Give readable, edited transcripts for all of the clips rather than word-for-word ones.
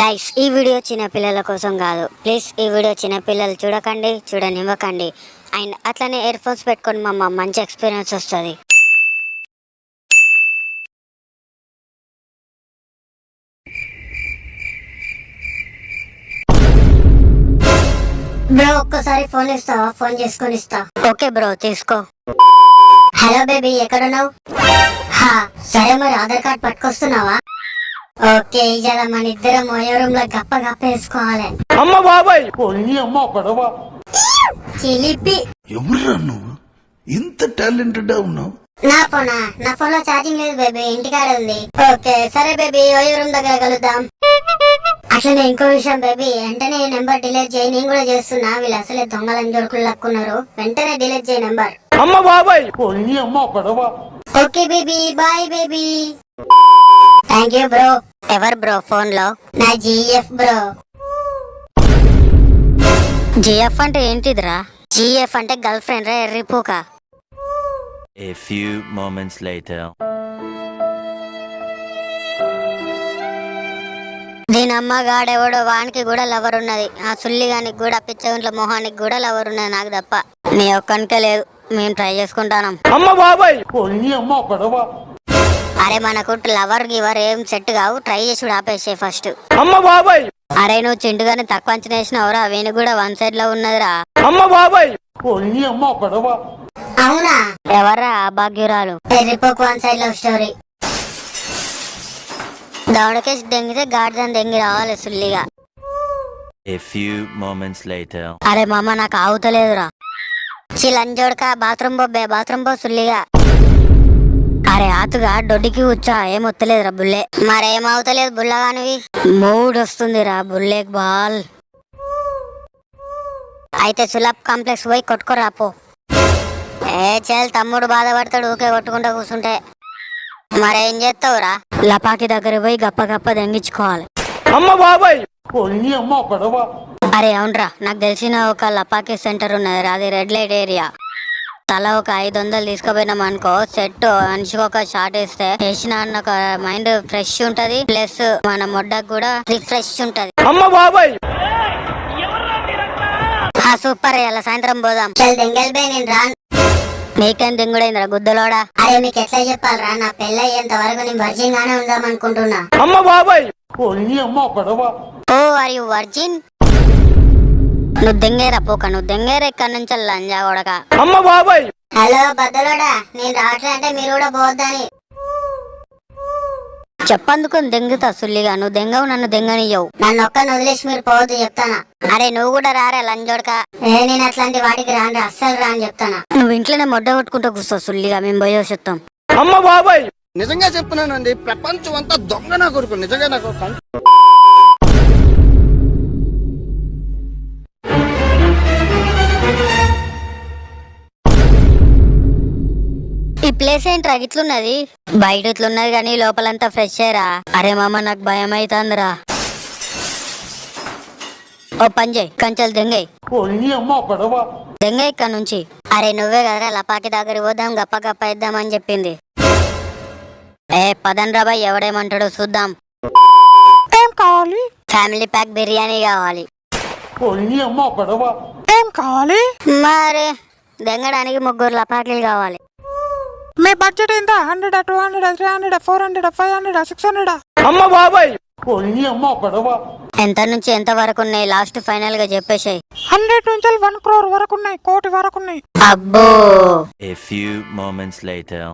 Guys ఈ video చిన్న పిల్లల కోసం కాదు. ప్లీజ్ ఈ వీడియో చిన్న పిల్లలు చూడకండి, చూడనివ్వకండి. అండ్ అట్లనే ఇయర్ ఫోన్స్ పెట్టుకొని మా మంచి ఎక్స్పీరియన్స్ వస్తుంది. బ్రో ఒక్కసారి ఫోన్ ఇస్తావా? ఫోన్ చేసుకొని ఇస్తా. ఓకే బ్రో తీసుకో. హలో బేబీ ఎక్కడున్నావు? సరే మరి ఆధార్ కార్డ్ పట్టుకొస్తున్నావా? ఓకే ఇవాళ మన ఇద్దరం ఓయో రూమ్ లో గప్ప గప్ప వేసుకోవాలి. అమ్మ బాబాయ్ చిలిపి ఎవరురా నువ్వు? ఇంత టాలెంటెడ్ ఉన్నావు? నా ఫోన్ లో ఛార్జింగ్ లేదు బేబీ, ఇంటికాడ ఉంది. ఓకే సరే బేబీ ఓయో రూమ్ దగ్గర కలుద్దాం. అట్లనే ఇంకో విషయం బేబీ, వెంటనే నెంబర్ డిలీట్ చేయి. నేను కూడా చేస్తున్నా, వీళ్ళు అసలే దొంగలని దొరుకులు లక్కున్నారు. వెంటనే డిలీట్ చేయి నెంబర్. అమ్మ బాబాయ్ okay baby bye baby. Thank you bro. ఎవరు బ్రో ఫోన్ లో? నా జిఎఫ్ బ్రో. జిఎఫ్ అంటే ఏంటిదిరా? జిఎఫ్ అంటే గర్ల్ ఫ్రెండ్ రా, ఎర్రిపోక. A few moments later. దీని అమ్మగాడెవడో వానికి కూడా లవర్ ఉన్నది. ఆ సుల్లిగానికి కూడా పిచ్చగుంట్ల మొహానికి కూడా లవర్ ఉన్నది, నాకు తప్ప. నీ ఒక్కనికే లేదు, మేము ట్రై చేసుకుంటాం. అమ్మ బాబాయ్ అరే మనకు లవర్ గివర్ ఏం సెట్ కావు, ట్రై చేసి ఆపేసే ఫస్ట్. అమ్మ బాబాయ్ అరే నువ్వు చింటుగాని తక్కువ అంచనా వేసినవరా? వీని కూడా వన్ సైడ్ లో ఉన్నదిరా. అమ్మ బాబాయ్ అవునా? ఎవర్రా ఆ భాగ్యురాలు? ఎర్రిపోకు వన్ సైడ్ లవ్ స్టోరీ. దౌడకేసి దెంగితే గాడిదని దెంగి రావాలి సుల్లిగా. A few moments later. అరే మామ నాకు ఆగుతలేదురా. చిలంజోడక బాత్రూమ్ బాత్రూమ్ పో సుల్లిగా. అరే ఆతుగా దొడ్డికి కూర్చా, ఏం వస్తలేదురా బుల్లే. మరేం అవుతలేదు బుల్లగానివి. మూడ్ వస్తుందిరా బుల్లేక్ బాల్. అయితే సులభ్ కాంప్లెక్స్ పోయి కొట్టుకోరా పో. చేయాలి తమ్ముడు బాధపడతాడు ఊకే కొట్టుకుంటా కూర్చుంటే. మరేం చేస్తావురా? లపాకి దగ్గర పోయి గప్ప గప్ప దెంగించుకోవాలి. అమ్మ బాబాయ్ అరే అవునరా, నాకు తెలిసిన ఒక లపాకి సెంటర్ ఉన్నది, అది రెడ్ లైట్ ఏరియా. తల ఒక 500 తీసుకుపోయినాం అనుకో, సెట్ మనిషికి ఒక షాట్ వేస్తే వేసిన ఒక మైండ్ ఫ్రెష్ ఉంటది, ప్లస్ మన మొడ్డకు కూడా రిఫ్రెష్ ఉంటది. అమ్మ బాబాయ్ సూపర్. ఇలా సాయంత్రం పోదాం. నీకేం దింగుడైందిరా గుద్దలోడా? అరే మీకు ఎట్లా చెప్పాలరా, నా పెళ్ళి అయ్యేంత వరకు నేను వర్జిన్ గానే ఉందాం అనుకుంటున్నా. అమ్మ బాబాయ్ ఓ ఆర్ యు వర్జిన్? నువ్వు దెంగేరా పోక, నువ్వు దెంగేరా ఇక్కడ నుంచి లంజా కొడక. అమ్మ బాబాయ్ హలో బద్దలోడా, నేను రావట్లే అంటే మీరు కూడా పోవద్దని చెప్పందుకు దెంగుతా సుల్లిగా. నువ్వు దెంగవు, నన్ను దెంగనియ్యవు. నన్ను ఒక్కని వదిలేసి మీరు పోవద్దు చెప్తానా. అరే నువ్వు కూడా రారా లంజోడక. నేను అట్లాంటి వాటికి రాను, అస్సలు రాని చెప్తానా. నువ్వు ఇంట్లోనే మొడ్డ కొట్టుకుంటూ కూర్చోవు సుల్లిగా, మేము పోయో చెప్తాం. అమ్మ బాబాయ్ నిజంగా చెప్తున్నానండి, ప్రపంచం అంతా దొంగ నా కొడుకు. నిజంగా నాకు ఈ ప్లేస్ ఏంట్రా ఇట్లున్నది? బయట ఇట్లున్నది కానీ లోపలంతా ఫ్రెష్ అయ్యరా. అరే మామ నాకు భయం అవుతుందిరా. ఓ పంజయ్ కంచెలు దెంగయ్ దెంగయ్ ఇక్కడ నుంచి. అరే నువ్వే కదరా లపాకి దగ్గర పోదాం గప్ప గప్ప ఇద్దామని చెప్పింది. పదన్ రా బాయ్, ఎవడేమంటాడో చూద్దాం. ఏం కావాలి? ఫ్యామిలీ ప్యాక్ బిర్యానీ కావాలి. ఏం కావాలి? మరి దెంగడానికి 3 లపాకీలు కావాలి. మీ బడ్జెట్ ఎంత? 100, 200, 300, 400, 500, 600? అమ్మ బాబాయ్ ఎంత నుంచి ఎంత వరకు ఉన్నాయి లాస్ట్ ఫైనల్ గా చెప్పేసాయి. 100 నుంచి 1 crore వరకు ఉన్నాయి, 1 కోటి వరకు ఉన్నాయి. అబ్బో. A few moments later.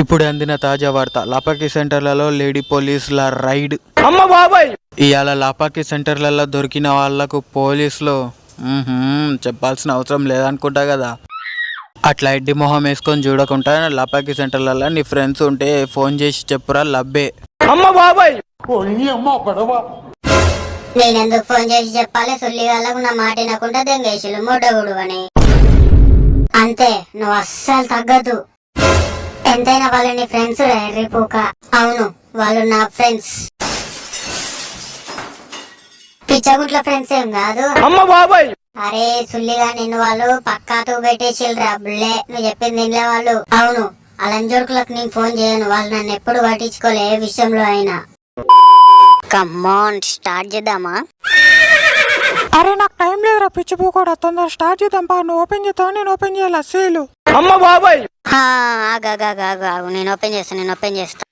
ఇప్పుడు అందిన తాజా వార్త, లపాకి సెంటర్లలో లేడీ పోలీసుల రైడ్. అమ్మ బాబాయ్ ఇవాళ లపాకి సెంటర్లలో దొరికిన వాళ్లకు పోలీసులు చెప్పాల్సిన అవసరం లేదనుకుంటా కదా. అట్లా ఎడ్డి మొహం వేసుకొని చూడకుండా లపాకి సెంటర్లలో నీ ఫ్రెండ్స్ ఉంటే ఫోన్ చేసి చెప్పురా లబ్బే. అమ్మ బాబాయ్ నేనెందుకు ఫోన్ చేసి చెప్పాలి? సుల్లి వాళ్ళకు నా మాట వినకుండా దెంగేసులు మొడగుడు అని. అంతే, నువ్వు అస్సలు తగ్గదు. ఎంతైనా వాళ్ళు నీ ఫ్రెండ్స్ రేపుక. అవును వాళ్ళు నా ఫ్రెండ్స్. పిచ్చగుట్ల ఫ్రెండ్స్ ఏం కాదు. అమ్మ బాబాయ్ అరే సుల్లిగా నిన్ను వాళ్ళు పక్కాతో పెట్టేసిల్రా బుల్లే, నువ్వు చెప్పింది ఇంట్లో వాళ్ళు. అవును, ఆ లంజోడుకులకు నేను ఫోన్ చేయను, వాళ్ళు నన్ను ఎప్పుడు పట్టించుకోలే ఏ విషయంలో అయినా. కమాన్ స్టార్ట్ చేద్దామా? అరే నాకు టైం లేదురా పిచ్చిపో కూడా, తొందర స్టార్ట్ చేద్దాం పా. నువ్వు ఓపెన్ చేస్తావు, నేను ఓపెన్ చేయాలా సేలు. అమ్మ బాబాయ్ ఆగు, నేను ఓపెన్ చేస్తా.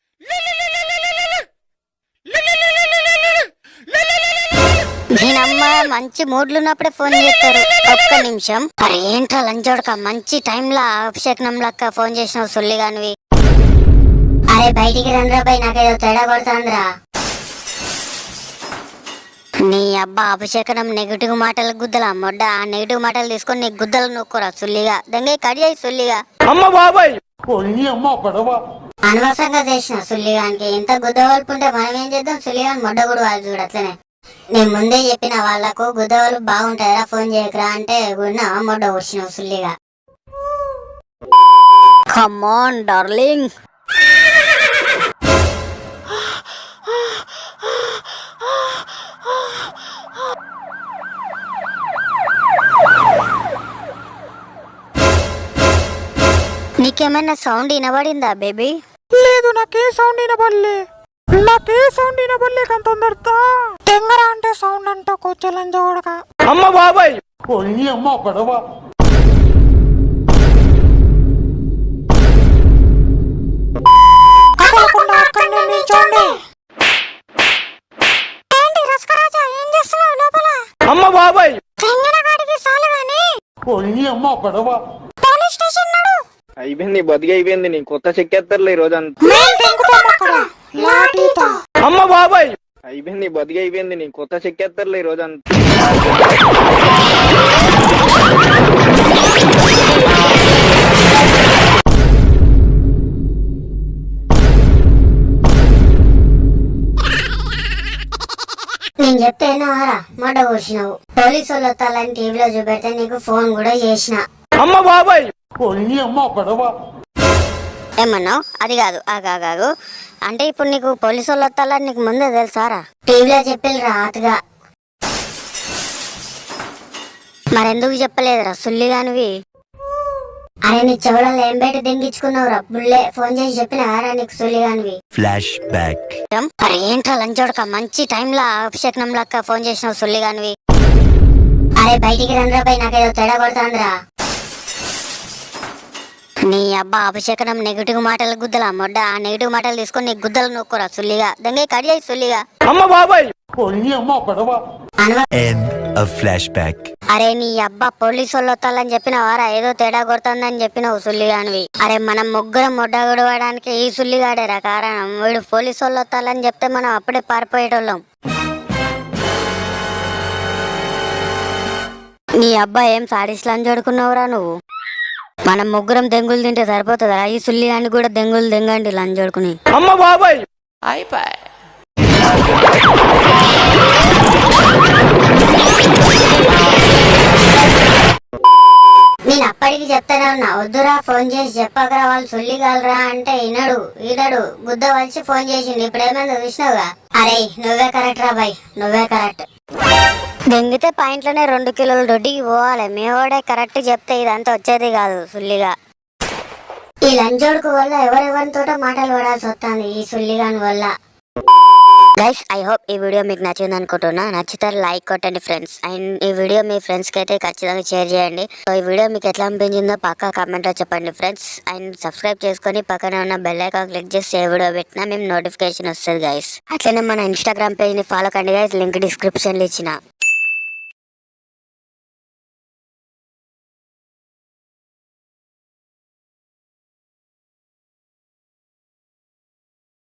నేనమ్మ మంచి మూడ్లు ఉన్నప్పుడే ఫోన్ చేస్తారు. ఒక్క నిమిషం. అరే ఏంట్రా లంచోడక, మంచి టైంలో అభిషేకం లక్క ఫోన్ చేసినావు సొల్లిగానివి. అరే బయటికి రండ్రా బై, నాకేదో తేడా కొడుతుందిరా. నీ అబ్బా అభిషేకం నెగిటివ్ మాటల గుద్దలా మొడ్డ, ఆ నెగిటివ్ మాటలు తీసుకొని నీ గుద్దలు నొక్కురా సుల్లిగా. దెంగే కడియాయి సుల్లిగా. అమ్మ బాబాయ్ అనవసరంగా చేసిన సుల్లిగానికి ఇంత గుద్ద వలుపుంటే మనం ఏం చేద్దాం? సుల్లిగాని మొడ్డ కూడా వాళ్ళు చూడు అట్లనే. నేను ముందే చెప్పిన వాళ్ళకు గుద్దవలు బాగుంటాయరా ఫోన్ చేయకరా అంటే గున్న మొడ్డ వచ్చినావు సుల్లిగా. Come on darling. నీకేమైనా సౌండ్ వినబడిందా బేబీ? లేదు, నాకే సౌండ్ వినబడలే కానీ తొందరతా. తెంగరా అంటే సౌండ్ అంటా కొచ్చలని చూడక. అమ్మ బాబాయ్ కదలకుండా అక్కడనే నిల్చోండి. ఏంటి రసకరాజా, ఏం చేస్తున్నావు లోపల? అమ్మ బాబాయ్ తెంగిన కాడికి సాలు గాని పోలీస్ స్టేషన్ నడు. అయిపోయింది, బతికి అయిపోయింది. నీ కొత్త చెక్కేస్తారులే ఈ రోజు అంతా. మేం తెంగుతాం అక్కడ లాఠీతో. అమ్మ బాబాయ్ అయిపోయింది, బతికి అయిపోయింది. నీ కొత్త చెక్కేస్తారులే ఈ రోజు అంతా. నేను చెప్తేనా మొడ్డ కూర్చున్నావు. పోలీసు వాళ్ళు వస్తాలని టీవీలో చూపెడితే నీకు ఫోన్ కూడా చేసిన. అమ్మ బాబాయ్ ఏమన్నావు? అది కాదు, ఆగాగాగు. అంటే ఇప్పుడు నీకు పోలీసు వాళ్ళు వస్తాలని నీకు ముందే తెలుసారా? టీవీలో చెప్పిల్రా ఆతగా. మరెందుకు చెప్పలేదురా సుల్లిగానివి? అరే నీ చెవులలో ఏం బయట దింగించుకున్నావురా బుల్లే, ఫోన్ చేసి చెప్పినారా నీకు సుల్లిగానివి? Flash back. అరే ఏంట్రా లంచోడక, మంచి టైంలో అభిషేకం లక్క ఫోన్ చేసినావు సుల్లిగానివి. అరే బయటికి రండ్రా బై, నాకేదో తేడా కొడుతుందిరా. నీ అబ్బా అభిషేకం నెగిటివ్ మాటల గుద్దలా మొడ్డ, ఆ నెగిటివ్ మాటలు తీసుకొని నీ గుద్దలు నొక్కురా సుల్లిగా. దెంగే కడియాయి సుల్లిగా. అమ్మ బాబాయ్ End of flashback. అరే నీ అబ్బా పోలీసు వాళ్ళు వస్తాలని చెప్పినవారా? ఏదో తేడా కొడుతుందని చెప్పినావు సుల్లిగానివి. అరే మనం ముగ్గురం మొడ్డ గొడవడానికి ఈ సుల్లిగాడేరా కారణం. వీడు పోలీసు వాళ్ళు వస్తాలని చెప్తే మనం అప్పుడే పారిపోయేటోళ్ళం. నీ అబ్బా ఏం సాడిస్లని చూడుకున్నావురా నువ్వు? మనం ముగ్గురం దెంగులు తింటే సరిపోతుందా? ఈ సుల్లిగాని కూడా దెంగులు దెంగండి లంజోడుకుని. అమ్మ బాబాయ్ నేను అప్పటికి చెప్తానే ఉన్నా, వద్దురా ఫోన్ చేసి చెప్పకరా వాళ్ళు సుల్లిగాలరా అంటే ఈడడు గుద్ద వలిసి ఫోన్ చేసిండు. ఇప్పుడేమైందో చూసినావుగా. అరే నువ్వే కరెక్ట్ రా బాయ్, నువ్వే కరెక్ట్. దెంగితే పాయింట్లోనే 2 కిలోలు దొడ్డికి పోవాలి. మేవాడే కరెక్ట్ చెప్తే ఇదంతా వచ్చేది కాదు సుల్లిగా. ఈ లంజోడుకు వల్ల ఎవరెవరితోటో మాటలు పడాల్సి వస్తుంది ఈ సుల్లిగాని వల్ల. గైస్ ఐ హోప్ ఈ వీడియో మీకు నచ్చింది అనుకుంటున్నా. నచ్చితే లైక్ కొట్టండి ఫ్రెండ్స్, అండ్ ఈ వీడియో మీ ఫ్రెండ్స్ కి అయితే ఖచ్చితంగా షేర్ చేయండి. సో ఈ వీడియో మీకు ఎట్లా అనిపించిందో పక్కా కామెంట్ లో చెప్పండి ఫ్రెండ్స్. అండ్ సబ్స్క్రైబ్ చేసుకొని పక్కనే ఉన్న బెల్ ఐకాన్ క్లిక్ చేసి ఏ వీడియో పెట్టినా మేము నోటిఫికేషన్ వస్తుంది గైస్. అట్లనే మన ఇన్స్టాగ్రామ్ పేజ్ ని ఫాలో కండి గైస్, లింక్ డిస్క్రిప్షన్ లో ఇచ్చిన.